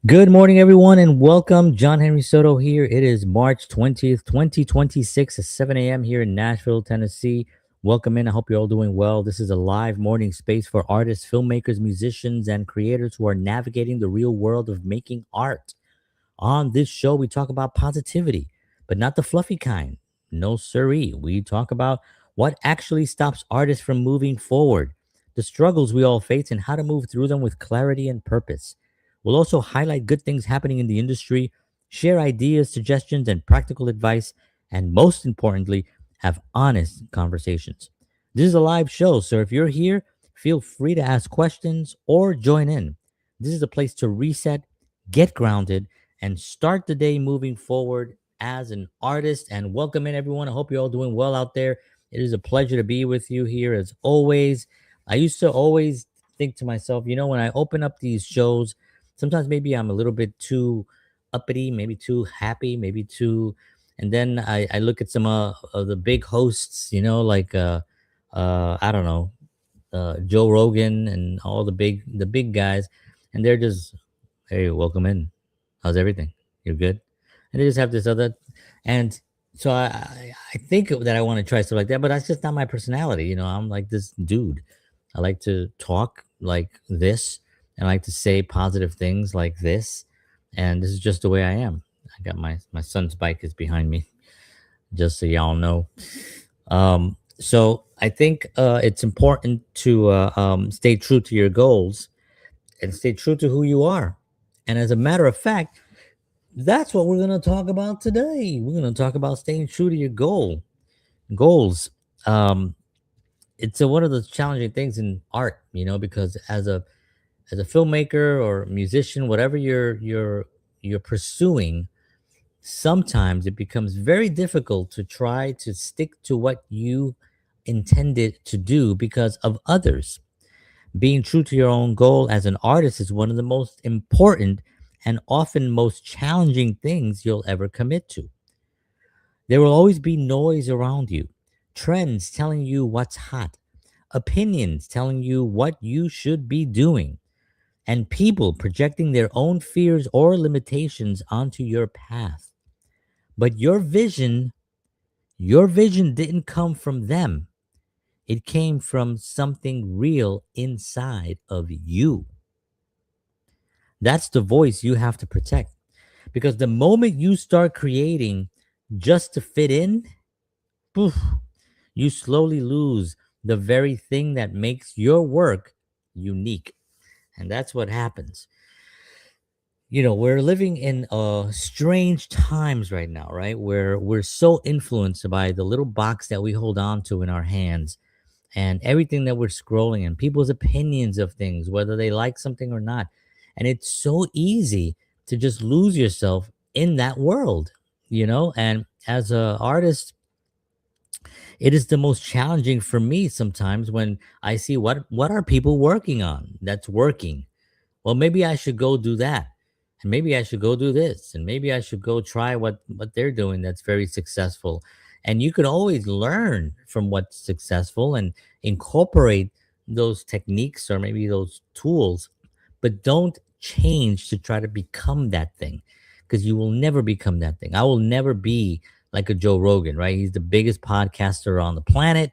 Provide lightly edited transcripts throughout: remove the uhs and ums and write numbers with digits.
Good morning, everyone, and welcome. John Henry Soto here. It is March 20th, 2026 at 7 a.m. here in Nashville, Tennessee. Welcome in. I hope you're all doing well. This is a live morning space for artists, filmmakers, musicians, and creators who are navigating the real world of making art. On this show, we talk about positivity, but not the fluffy kind. No siree. We talk about what actually stops artists from moving forward, the struggles we all face, and how to move through them with clarity and purpose. We'll also highlight good things happening in the industry, share ideas, suggestions, and practical advice, and most importantly, have honest conversations. This is a live show, so if you're here, feel free to ask questions or join in. This is a place to reset, get grounded, and start the day moving forward as an artist. And welcome in, everyone. I hope you're all doing well out there. It is a pleasure to be with you here as always. I used to always think to myself, when I open up these shows, sometimes maybe I'm a little bit too uppity, maybe too happy, maybe too. And then I look at some of the big hosts, I don't know, Joe Rogan and all the big guys, and they're just, hey, welcome in. How's everything? You're good. And they just have this other, and so I think that I want to try stuff like that, but that's just not my personality. I'm like this dude. I like to talk like this, and I like to say positive things like this, and this is just the way I am. I got my son's bike is behind me, just so y'all know. So I think it's important to stay true to your goals and stay true to who you are. And as a matter of fact, that's what we're going to talk about today. We're going to talk about staying true to your goals. Um, it's one of the challenging things in art, because as a filmmaker or musician, whatever you're pursuing, sometimes it becomes very difficult to try to stick to what you intended to do because of others. Being true to your own goal as an artist is one of the most important and often most challenging things you'll ever commit to. There will always be noise around you, trends telling you what's hot, opinions telling you what you should be doing, and people projecting their own fears or limitations onto your path. But your vision didn't come from them. It came from something real inside of you. That's the voice you have to protect. Because the moment you start creating just to fit in, poof, you slowly lose the very thing that makes your work unique. And that's what happens. We're living in strange times right now, right? Where we're so influenced by the little box that we hold on to in our hands and everything that we're scrolling and people's opinions of things, whether they like something or not. And it's so easy to just lose yourself in that world. And as an artist, it is the most challenging for me sometimes when I see what are people working on that's working. Well, maybe I should go do that. And maybe I should go do this. And maybe I should go try what they're doing that's very successful. And you can always learn from what's successful and incorporate those techniques or maybe those tools, but don't change to try to become that thing because you will never become that thing. I will never be like a Joe Rogan, right? He's the biggest podcaster on the planet.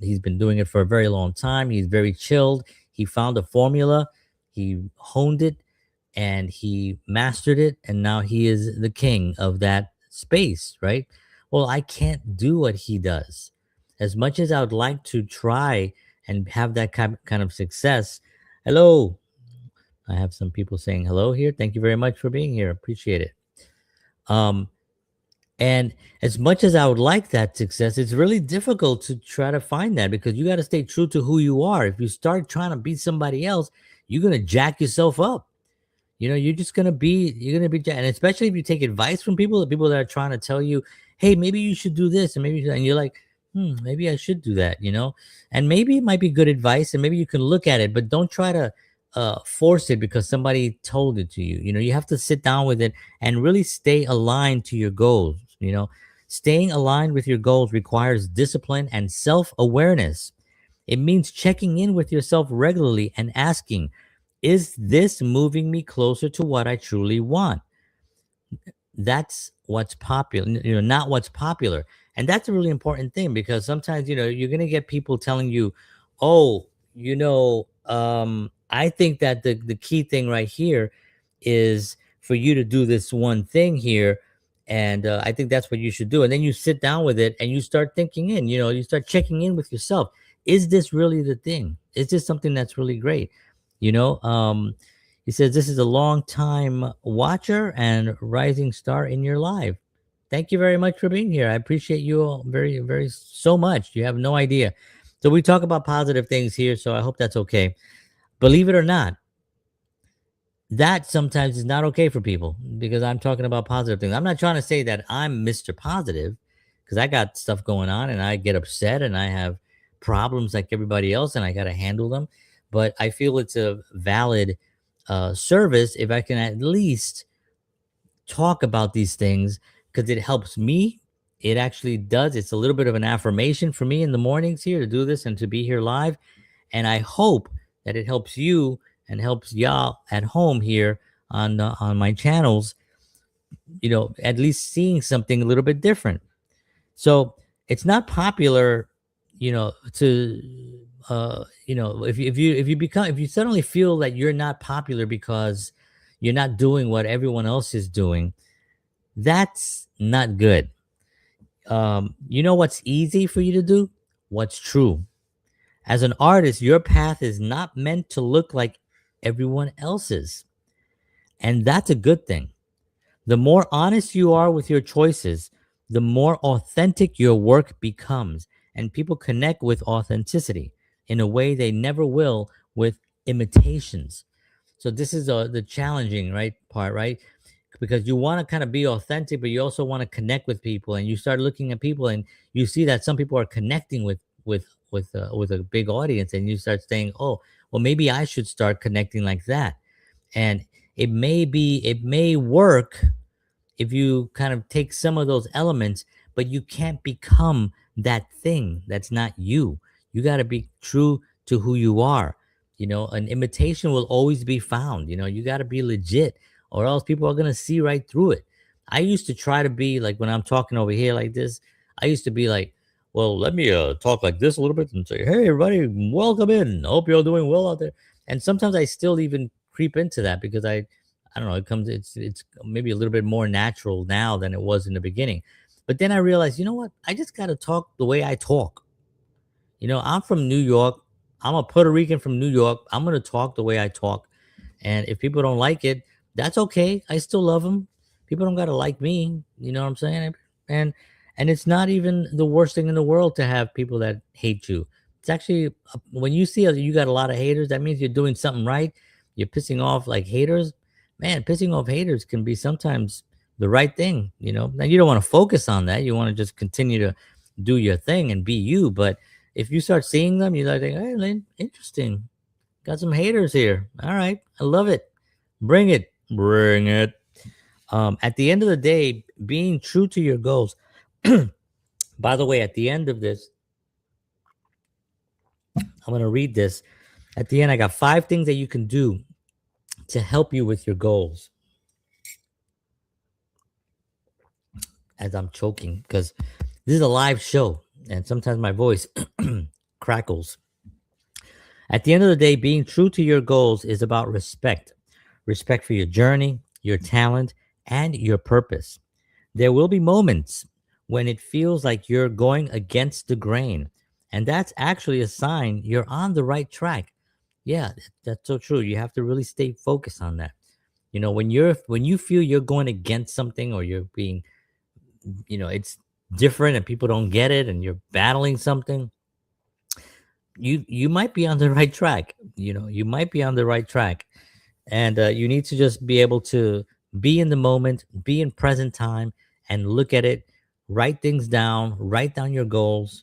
He's been doing it for a very long time. He's very chilled. He found a formula, he honed it, and he mastered it. And now he is the king of that space, right? Well, I can't do what he does. As much as I would like to try and have that kind of success. Hello. I have some people saying hello here. Thank you very much for being here. Appreciate it. Um, and as much as I would like that success, it's really difficult to try to find that because you got to stay true to who you are. If you start trying to be somebody else, you're going to jack yourself up. You're gonna be, and especially if you take advice from people, the people that are trying to tell you, hey, maybe you should do this, and and you're like, maybe I should do that. And maybe it might be good advice, and maybe you can look at it, but don't try to force it because somebody told it to you. You have to sit down with it and really stay aligned to your goals. Staying aligned with your goals requires discipline and self awareness. It means checking in with yourself regularly and asking, Is this moving me closer to what I truly want? That's what's popular, not what's popular. And that's a really important thing, because sometimes, you're going to get people telling you, oh, I think that the key thing right here is for you to do this one thing here. And I think that's what you should do. And then you sit down with it and you start thinking you start checking in with yourself. Is this really the thing? Is this something that's really great? You know, he says, this is a long time watcher and rising star in your life. Thank you very much for being here. I appreciate you all very, very so much. You have no idea. So we talk about positive things here, so I hope that's okay. Believe it or not, that sometimes is not okay for people, because I'm talking about positive things. I'm not trying to say that I'm Mr. Positive, because I got stuff going on and I get upset and I have problems like everybody else and I got to handle them. But I feel it's a valid service if I can at least talk about these things, because it helps me. It actually does. It's a little bit of an affirmation for me in the mornings here to do this and to be here live. And I hope that it helps you and helps y'all at home here on my channels. At least seeing something a little bit different. So it's not popular, to if you suddenly feel that you're not popular because you're not doing what everyone else is doing, that's not good. You know what's easy for you to do? What's true. As an artist, your path is not meant to look like everyone else's. And that's a good thing. The more honest you are with your choices, the more authentic your work becomes. And people connect with authenticity in a way they never will with imitations. So this is the challenging right part, right? Because you want to kind of be authentic, but you also want to connect with people, and you start looking at people, and you see that some people are connecting with a big audience, and you start saying, oh, well, maybe I should start connecting like that. And it may work if you kind of take some of those elements, but you can't become that thing that's not you. You got to be true to who you are. An imitation will always be found. You got to be legit, or else people are going to see right through it. I used to try to be like, when I'm talking over here like this, I used to be like, well, let me talk like this a little bit and say, hey, everybody, welcome in. Hope you're doing well out there. And sometimes I still even creep into that, because I don't know, it's maybe a little bit more natural now than it was in the beginning. But then I realized, you know what? I just got to talk the way I talk. I'm from New York. I'm a Puerto Rican from New York. I'm going to talk the way I talk. And if people don't like it, that's okay. I still love them. People don't got to like me. You know what I'm saying? And it's not even the worst thing in the world to have people that hate you. It's actually, when you see you got a lot of haters, that means you're doing something right. You're pissing off like haters. Man, pissing off haters can be sometimes the right thing. Now you don't want to focus on that. You want to just continue to do your thing and be you. But if you start seeing them, you're like, hey, Lynn, interesting. Got some haters here. All right. I love it. Bring it. Bring it. At the end of the day, being true to your goals. By the way, at the end of this, I'm going to read this. At the end, I got 5 things that you can do to help you with your goals. As I'm choking, because this is a live show and sometimes my voice crackles. At the end of the day, being true to your goals is about respect for your journey, your talent, and your purpose. There will be moments when it feels like you're going against the grain, and that's actually a sign you're on the right track. Yeah, that's so true. You have to really stay focused on that. When you feel you're going against something, or you're being, it's different and people don't get it, and you're battling something, you might be on the right track. You might be on the right track. And you need to just be able to be in the moment, be in present time, and look at it. Write things down, write down your goals.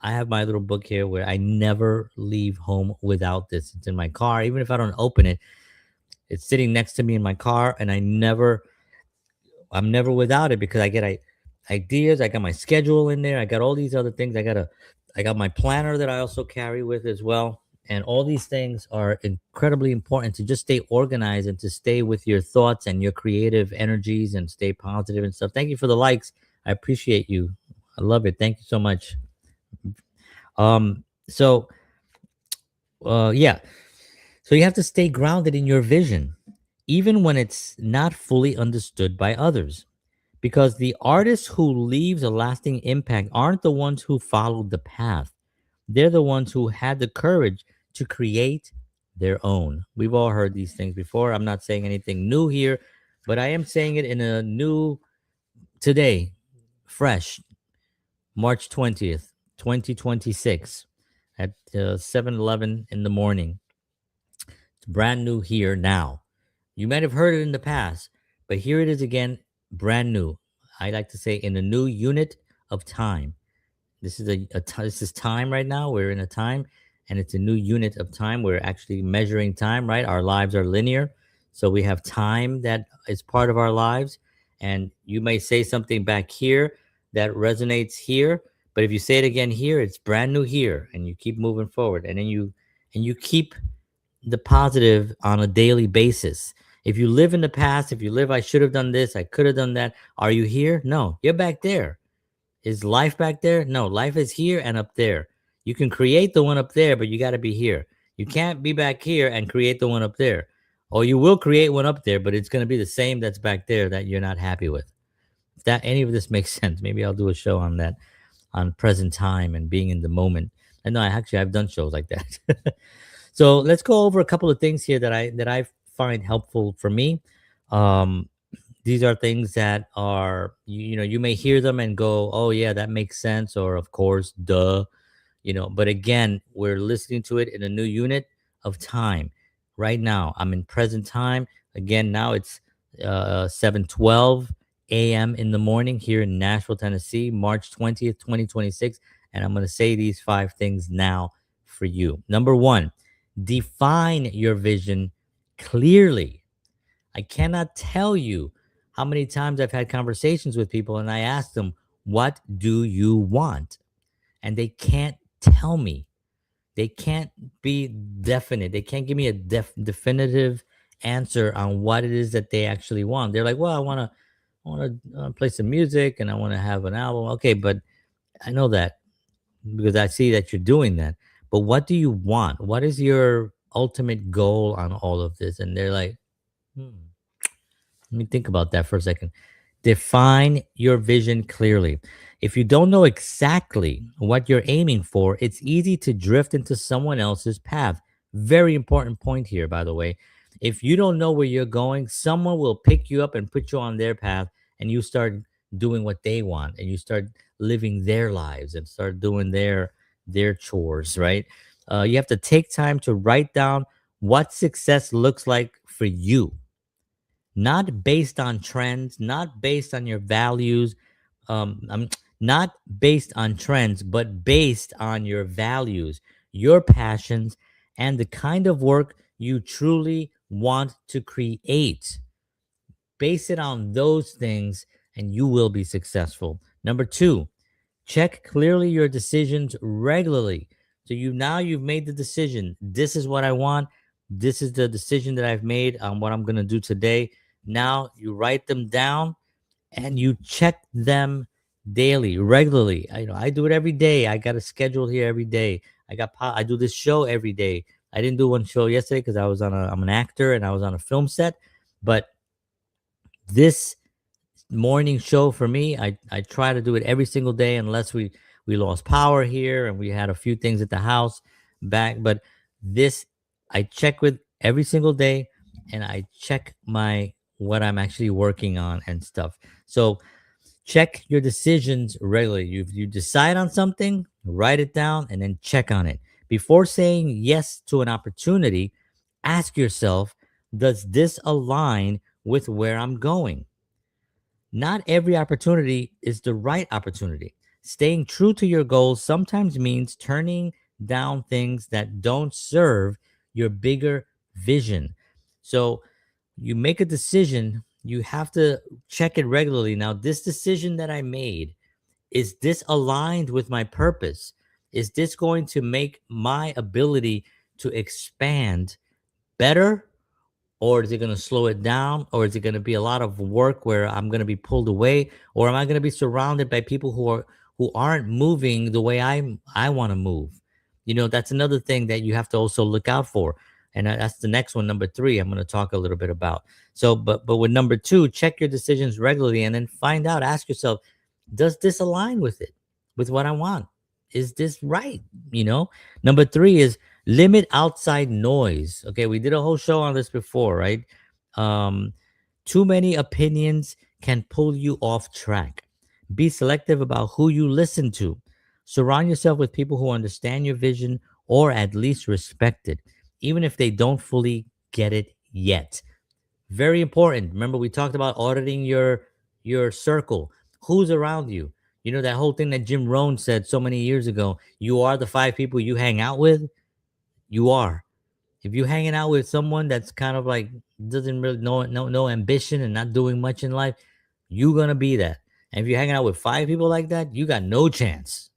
I have my little book here where I never leave home without this. It's in my car. Even if I don't open it, it's sitting next to me in my car, and I'm never without it, because I get ideas. I got my schedule in there. I got all these other things. I got my planner that I also carry with as well. And all these things are incredibly important to just stay organized and to stay with your thoughts and your creative energies and stay positive and stuff. Thank you for the likes. I appreciate you. I love it. Thank you so much. So yeah. So you have to stay grounded in your vision, even when it's not fully understood by others. Because the artists who leaves a lasting impact aren't the ones who followed the path. They're the ones who had the courage to create their own. We've all heard these things before. I'm not saying anything new here, but I am saying it in a new today, fresh, March 20th, 2026 at 7:11 in the morning. It's brand new here now. You might have heard it in the past, but here it is again, brand new. I like to say in a new unit of time. This is this is time right now. We're in a time, and it's a new unit of time. We're actually measuring time, right? Our lives are linear, so we have time that is part of our lives. And you may say something back here that resonates here, but if you say it again here, it's brand new here, and you keep moving forward, and then you keep the positive on a daily basis. If you live in the past, if you live, I should have done this, I could have done that. Are you here? No, you're back there. Is life back there? No, life is here and up there. You can create the one up there, but you got to be here. You can't be back here and create the one up there. Or you will create one up there, but it's going to be the same that's back there that you're not happy with. If that any of this makes sense, maybe I'll do a show on that, on present time and being in the moment. And no, actually I've done shows like that. So let's go over a couple of things here that I find helpful for me. Um, these are things that are you know you may hear them and go, oh yeah, that makes sense, or of course, duh. But again, we're listening to it in a new unit of time. Right now I'm in present time. Again, now it's 7:12 a.m. in the morning here in Nashville, Tennessee, March 20th, 2026. And I'm going to say these 5 things now for you. Number one, define your vision clearly. I cannot tell you how many times I've had conversations with people and I ask them, what do you want? And they can't tell me. They can't be definite. They can't give me a definitive answer on what it is that they actually want. They're like, well, I want to play some music and I want to have an album. Okay, but I know that because I see that you're doing that. But what do you want? What is your ultimate goal on all of this? And they're like, hmm. Let me think about that for a second. Define your vision clearly. If you don't know exactly what you're aiming for, it's easy to drift into someone else's path. Very important point here, by the way. If you don't know where you're going, someone will pick you up and put you on their path, and you start doing what they want, and you start living their lives and start doing their chores, right? You have to take time to write down what success looks like for you, not based on trends, not based on your values, not based on trends, but based on your values, your passions, and the kind of work you truly want to create. Base it on those things, and you will be successful. Number two, check clearly your decisions regularly. So you've made the decision. This is what I want. This is the decision that I've made on what I'm going to do today. Now you write them down and you check them daily, regularly. I do it every day. I got a schedule here every day. I do this show every day. I didn't do one show yesterday because I'm an actor and I was on a film set, but this morning show for me, I try to do it every single day unless we lost power here and we had a few things at the house back. But this I check with every single day, and I check my what I'm actually working on and stuff. So check your decisions regularly. You decide on something, write it down, and then check on it before saying yes to an opportunity. Ask yourself, does this align with where I'm going? Not every opportunity is the right opportunity. Staying true to your goals sometimes means turning down things that don't serve your bigger vision. So you make a decision, you have to check it regularly. Now, this decision that I made, is this aligned with my purpose? Is this going to make my ability to expand better, or is it going to slow it down, or is it going to be a lot of work where I'm going to be pulled away, or am I going to be surrounded by people who aren't moving the way I want to move? That's another thing that you have to also look out for. And that's the next one, number 3, I'm going to talk a little bit about. So but with number 2, check your decisions regularly, and then find out, ask yourself, does this align with it, with what I want? Is this right? Number 3 is limit outside noise. Okay, we did a whole show on this before, right? um Too many opinions can pull you off track. Be selective about who you listen to. Surround yourself with people who understand your vision, or at least respect it, even if they don't fully get it yet. Very important. Remember, we talked about auditing your circle. Who's around you? That whole thing that Jim Rohn said so many years ago: you are the 5 people you hang out with. You are. If you're hanging out with someone that's kind of like doesn't really no ambition and not doing much in life, you're gonna be that. And if you're hanging out with 5 people like that, you got no chance.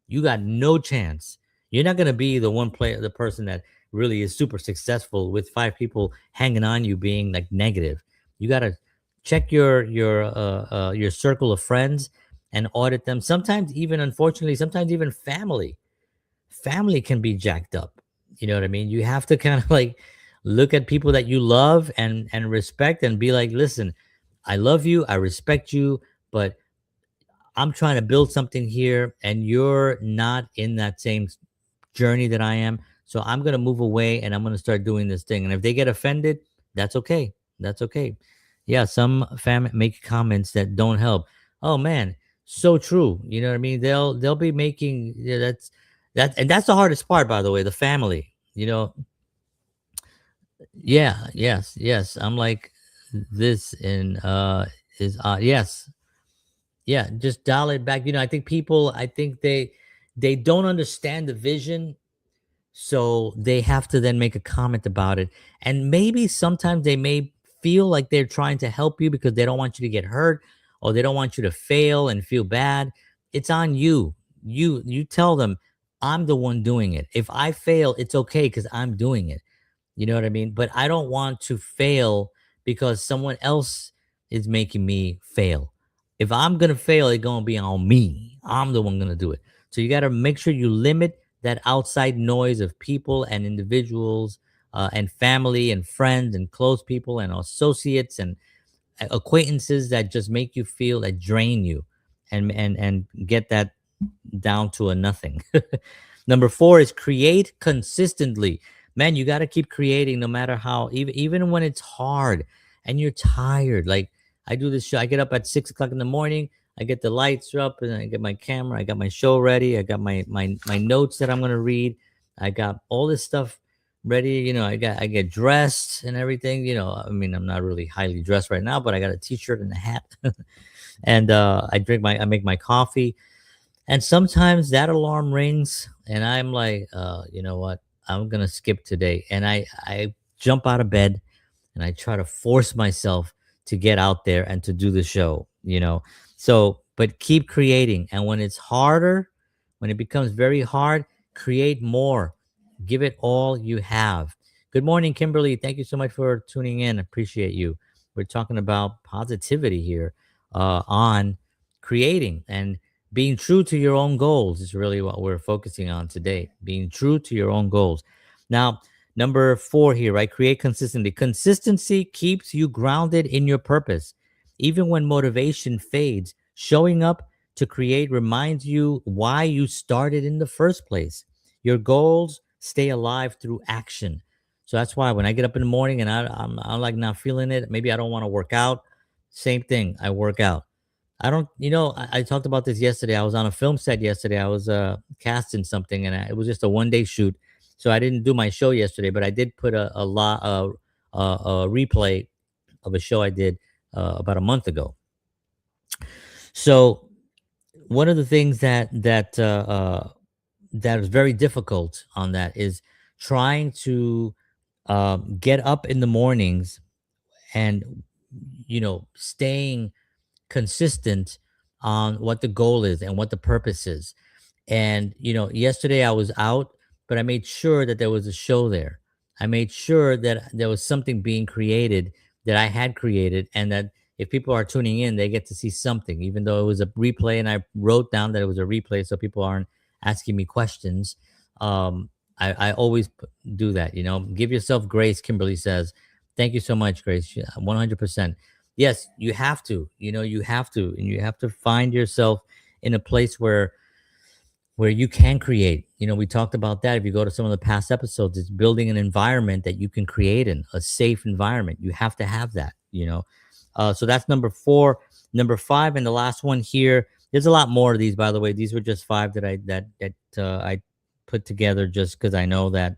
You got no chance. You're not gonna be the one player, the person that really is super successful with 5 people hanging on you being like negative. You gotta check your circle of friends and audit them. Sometimes even, unfortunately, sometimes even family can be jacked up. You know what I mean? You have to kind of like look at people that you love and respect, and be like, listen, I love you, I respect you, but I'm trying to build something here, and you're not in that same journey that I am. So I'm going to move away, and I'm going to start doing this thing. And if they get offended, that's okay. That's okay. Yeah, some make comments that don't help. Oh man, so true. You know what I mean? They'll be making, yeah, and that's the hardest part, by the way, the family. Yeah, yes. I'm like this, and is yes. Yeah, just dial it back. I think they don't understand the vision, so they have to then make a comment about it. And maybe sometimes they may feel like they're trying to help you because they don't want you to get hurt, or they don't want you to fail and feel bad. It's on you. You tell them, I'm the one doing it. If I fail, it's okay because I'm doing it. You know what I mean? But I don't want to fail because someone else is making me fail. If I'm gonna fail, it's gonna be on me. I'm the one gonna do it. So you gotta make sure you limit that outside noise of people and individuals, and family and friends and close people and associates and acquaintances that just make you feel, that drain you, and get that down to a nothing. Number 4 is create consistently. Man, you got to keep creating no matter how, even when it's hard and you're tired. Like, I do this show, I get up at 6 o'clock in the morning, I get the lights up, and I get my camera, I got my show ready, I got my notes that I'm gonna read, I got all this stuff ready. I get dressed and everything. I mean, I'm not really highly dressed right now, but I got a t-shirt and a hat. And I make my coffee, and sometimes that alarm rings, and I'm like, you know what? I'm gonna skip today. And I jump out of bed, and I try to force myself to get out there and to do the show. So, but keep creating. And when it's harder, when it becomes very hard, create more. Give it all you have. Good morning, Kimberly. Thank you so much for tuning in. Appreciate you. We're talking about positivity here, on creating and being true to your own goals is really what we're focusing on today. Being true to your own goals. Now, number 4 here, right? Create consistency. Consistency keeps you grounded in your purpose. Even when motivation fades, showing up to create reminds you why you started in the first place. Your goals stay alive through action. So that's why when I get up in the morning and I'm like not feeling it, maybe I don't want to work out. Same thing, I work out. I don't, I talked about this yesterday. I was on a film set yesterday. I was cast in something, and it was just a 1 day shoot. So I didn't do my show yesterday, but I did put a replay of a show I did about a month ago. So one of the things that is very difficult on that is trying to get up in the mornings, and staying consistent on what the goal is and what the purpose is. And yesterday I was out but I made sure that there was a show there. I made sure that there was something being created that I had created, and that if people are tuning in, they get to see something, even though it was a replay. And I wrote down that it was a replay so people aren't asking me questions. Um, I always do that, give yourself grace. Kimberly says, thank you so much, Grace. 100%. Yes, you have to, you have to, and you have to find yourself in a place where you can create. We talked about that. If you go to some of the past episodes, it's building an environment that you can create in, a safe environment. You have to have that. So that's number four. Number five, and the last one here. There's a lot more of these, by the way. These were just five that I put together just because I know that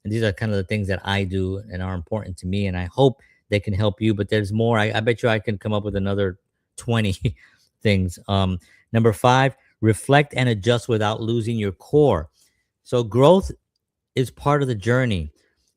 these are kind of the things that I do and are important to me, and I hope they can help you. But there's more. I bet you I can come up with another 20 things. Number five, reflect and adjust without losing your core. So growth is part of the journey.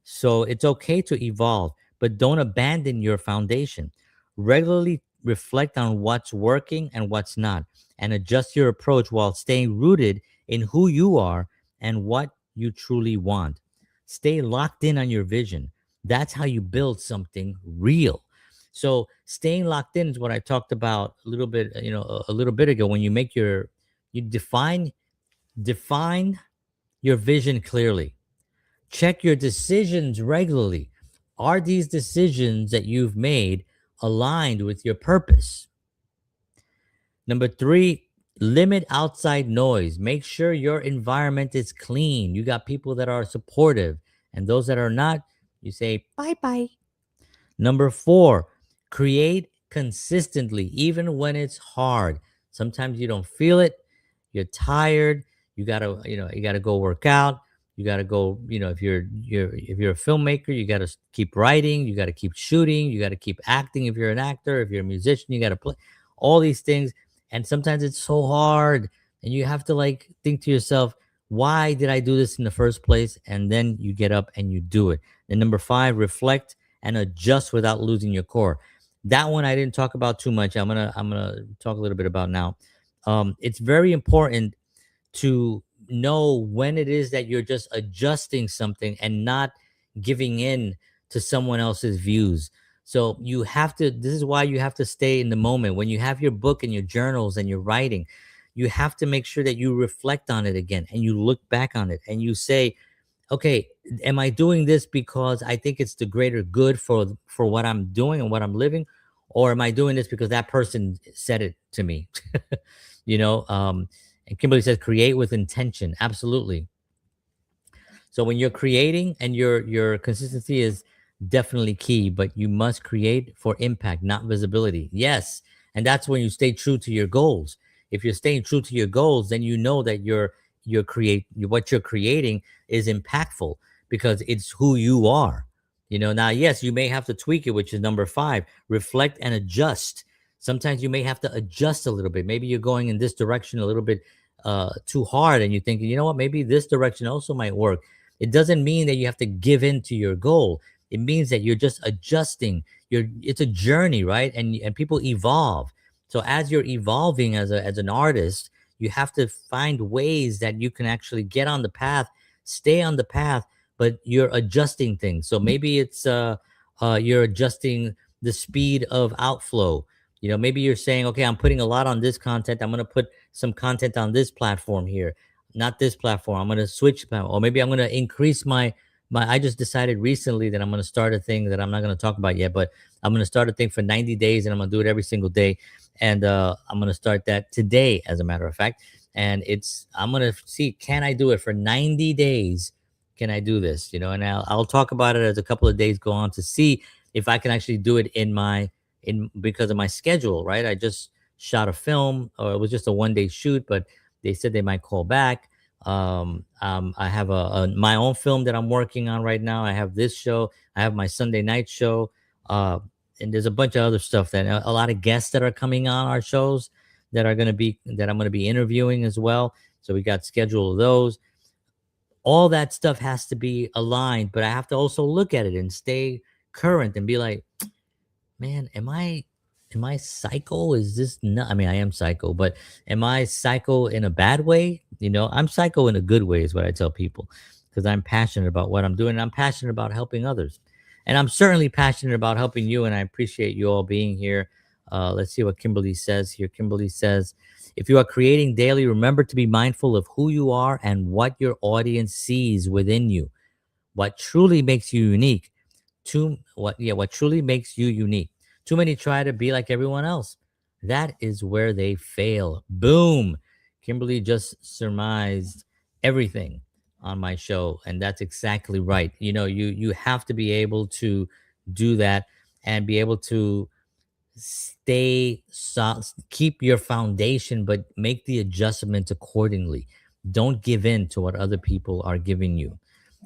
So it's okay to evolve, but don't abandon your foundation. Regularly reflect on what's working and what's not, and adjust your approach while staying rooted in who you are and what you truly want. Stay locked in on your vision. That's how you build something real. So staying locked in is what I talked about a little bit, a little bit ago. When you define your vision clearly. Check your decisions regularly. Are these decisions that you've made aligned with your purpose? Number three, limit outside noise. Make sure your environment is clean. You got people that are supportive, and those that are not, you say bye bye. Number four, create consistently, even when it's hard. Sometimes you don't feel it, you're tired, you gotta go work out. You gotta go, if you're a filmmaker, you gotta keep writing, you gotta keep shooting, you gotta keep acting. If you're an actor, if you're a musician, you gotta play all these things. And sometimes it's so hard, and you have to like think to yourself, why did I do this in the first place? And then you get up and you do it. And number five, reflect and adjust without losing your core. That one I didn't talk about too much. I'm gonna talk a little bit about now. It's very important to know when it is that you're just adjusting something and not giving in to someone else's views. So you have to, this is why you have to stay in the moment. When you have your book and your journals and you're writing, you have to make sure that you reflect on it again and you look back on it and you say, okay, am I doing this because I think it's the greater good for what I'm doing and what I'm living, or am I doing this because that person said it to me? you know, um, and Kimberly says, create with intention. Absolutely. So when you're creating, and your consistency is definitely key, but you must create for impact, not visibility. Yes, and that's when you stay true to your goals. If you're staying true to your goals, then you know that what you're creating is impactful because it's who you are. Now, yes, you may have to tweak it, which is number five. Reflect and adjust. Sometimes you may have to adjust a little bit. Maybe you're going in this direction a little bit too hard, and you're thinking, you know what, maybe this direction also might work. It doesn't mean that you have to give in to your goal. It means that you're just adjusting. It's a journey, right? And people evolve. So as you're evolving as an artist, you have to find ways that you can actually get on the path, stay on the path, but you're adjusting things. So maybe it's you're adjusting the speed of outflow. Maybe you're saying, okay, I'm putting a lot on this content. I'm going to put some content on this platform here, not this platform. I'm going to switch platform. Or maybe I'm going to increase my I just decided recently that I'm going to start a thing that I'm not going to talk about yet, but I'm going to start a thing for 90 days, and I'm going to do it every single day. And I'm going to start that today, as a matter of fact. And I'm going to see, can I do it for 90 days? Can I do this? And I'll talk about it as a couple of days go on to see if I can actually do it because of my schedule, right? I just shot a film, or it was just a 1 day shoot, but they said they might call back. I have my own film that I'm working on right now. I have this show. I have my Sunday night show. And there's a bunch of other stuff that a lot of guests that are coming on our shows that I'm going to be interviewing as well. So we got schedule of those. All that stuff has to be aligned, but I have to also look at it and stay current and be like, man, am I psycho? Is this not? I mean, I am psycho, but am I psycho in a bad way? I'm psycho in a good way, is what I tell people, because I'm passionate about what I'm doing. And I'm passionate about helping others. And I'm certainly passionate about helping you. And I appreciate you all being here. Let's see what Kimberly says here. Kimberly says, if you are creating daily, remember to be mindful of who you are and what your audience sees within you. What truly makes you unique. What truly makes you unique. Too many try to be like everyone else. That is where they fail. Boom. Kimberly just surmised everything on my show, and that's exactly right. You have to be able to do that and be able to keep your foundation, but make the adjustments accordingly. Don't give in to what other people are giving you.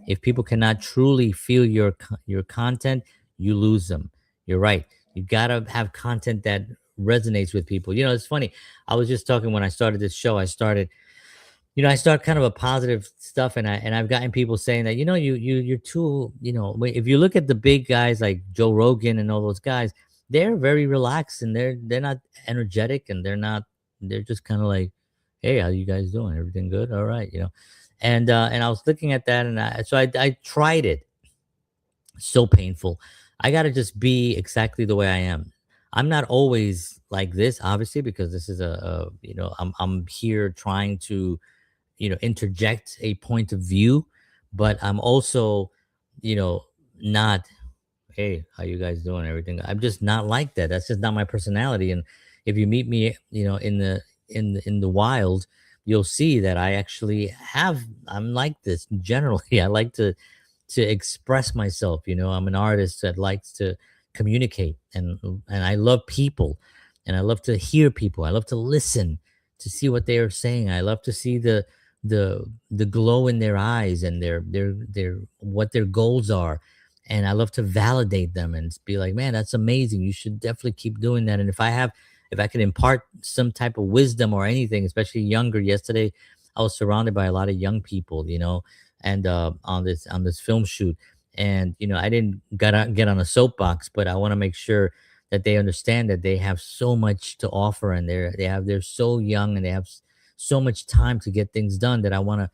If people cannot truly feel your content, you lose them. You're right. You gotta have content that resonates with people. It's funny. I was just talking when I started this show. I start kind of a positive stuff, and I've gotten people saying that you're too, if you look at the big guys like Joe Rogan and all those guys, they're very relaxed, and they're not energetic, and they're just kind of like, hey, how you guys doing? Everything good? All right, and I was looking at that, and I tried it. So painful. I got to just be exactly the way I am. I'm not always like this, obviously, because this is I'm here trying to interject a point of view, but I'm also you know not, hey, how you guys doing, everything. I'm just not like that. That's just not my personality. And if you meet me in the wild, you'll see that I'm like this generally. I like to express myself. I'm an artist that likes to communicate, and I love people, and I love to hear people. I love to listen to see what they are saying. I love to see the glow in their eyes, and their what their goals are. And I love to validate them and be like, man, that's amazing. You should definitely keep doing that. And if I can impart some type of wisdom or anything, especially younger. Yesterday, I was surrounded by a lot of young people, and on this film shoot. And I didn't get on a soapbox, but I want to make sure that they understand that they have so much to offer, and they're so young, and they have so much time to get things done, that I want to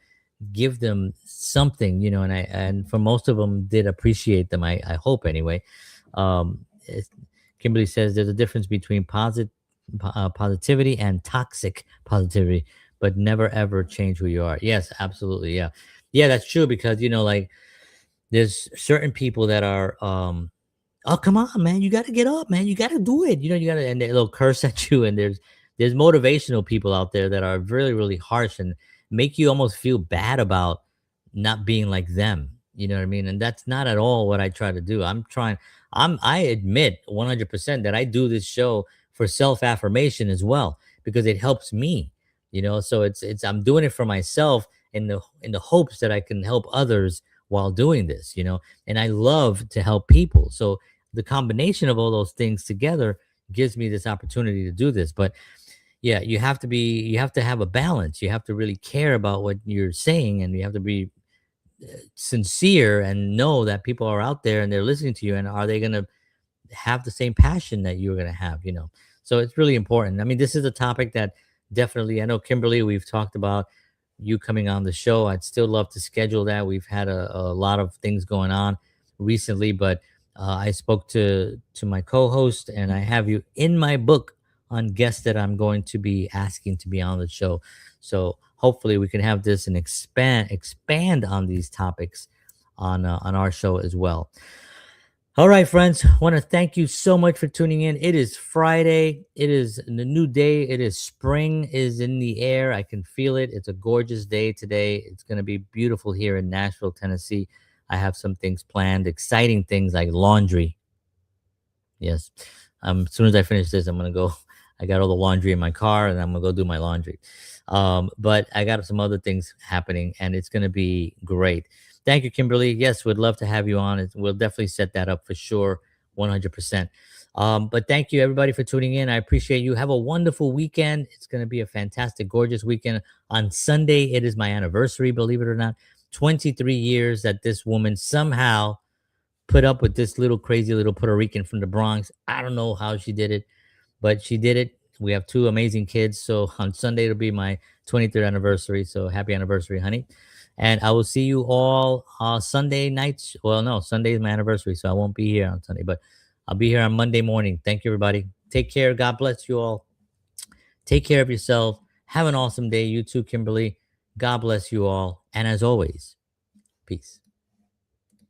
give them something, and for most of them did appreciate them. I hope anyway. Kimberly says there's a difference between positivity and toxic positivity, but never ever change who you are. Yes, absolutely. Yeah. Yeah, that's true, because like there's certain people that are oh, come on, man, you got to get up, man, you got to do it, you got to, and they'll curse at you. And there's motivational people out there that are really, really harsh and make you almost feel bad about not being like them. You know what I mean? And that's not at all what I try to do. I admit 100% that I do this show for self affirmation as well, because it helps me. So I'm doing it for myself, in the hopes that I can help others while doing this. And I love to help people. So the combination of all those things together gives me this opportunity to do this. But yeah, you have to have a balance. You have to really care about what you're saying, and you have to be sincere and know that people are out there and they're listening to you, and are they going to have the same passion that you're going to have. So it's really important. I mean, this is a topic that definitely, I know, Kimberly, we've talked about you coming on the show. I'd still love to schedule that. We've had a lot of things going on recently, but I spoke to my co-host, and I have you in my book on guests that I'm going to be asking to be on the show. So hopefully we can have this and expand on these topics on our show as well. All right, friends, want to thank you so much for tuning in. It is Friday. It is the new day. It is spring is in the air. I can feel it. It's a gorgeous day today. It's going to be beautiful here in Nashville, Tennessee. I have some things planned, exciting things like laundry. Yes. As soon as I finish this, I'm going to go. I got all the laundry in my car, and I'm going to go do my laundry. But I got some other things happening, and it's going to be great. Thank you, Kimberly. Yes, we'd love to have you on. We'll definitely set that up for sure, 100%. But thank you, everybody, for tuning in. I appreciate you. Have a wonderful weekend. It's going to be a fantastic, gorgeous weekend. On Sunday, it is my anniversary, believe it or not. 23 years that this woman somehow put up with this little crazy little Puerto Rican from the Bronx. I don't know how she did it, but she did it. We have two amazing kids. So on Sunday, it'll be my 23rd anniversary. So happy anniversary, honey. And I will see you all Sunday nights. Well, no, Sunday is my anniversary. So I won't be here on Sunday, but I'll be here on Monday morning. Thank you, everybody. Take care. God bless you all. Take care of yourself. Have an awesome day. You too, Kimberly. God bless you all. And as always, peace.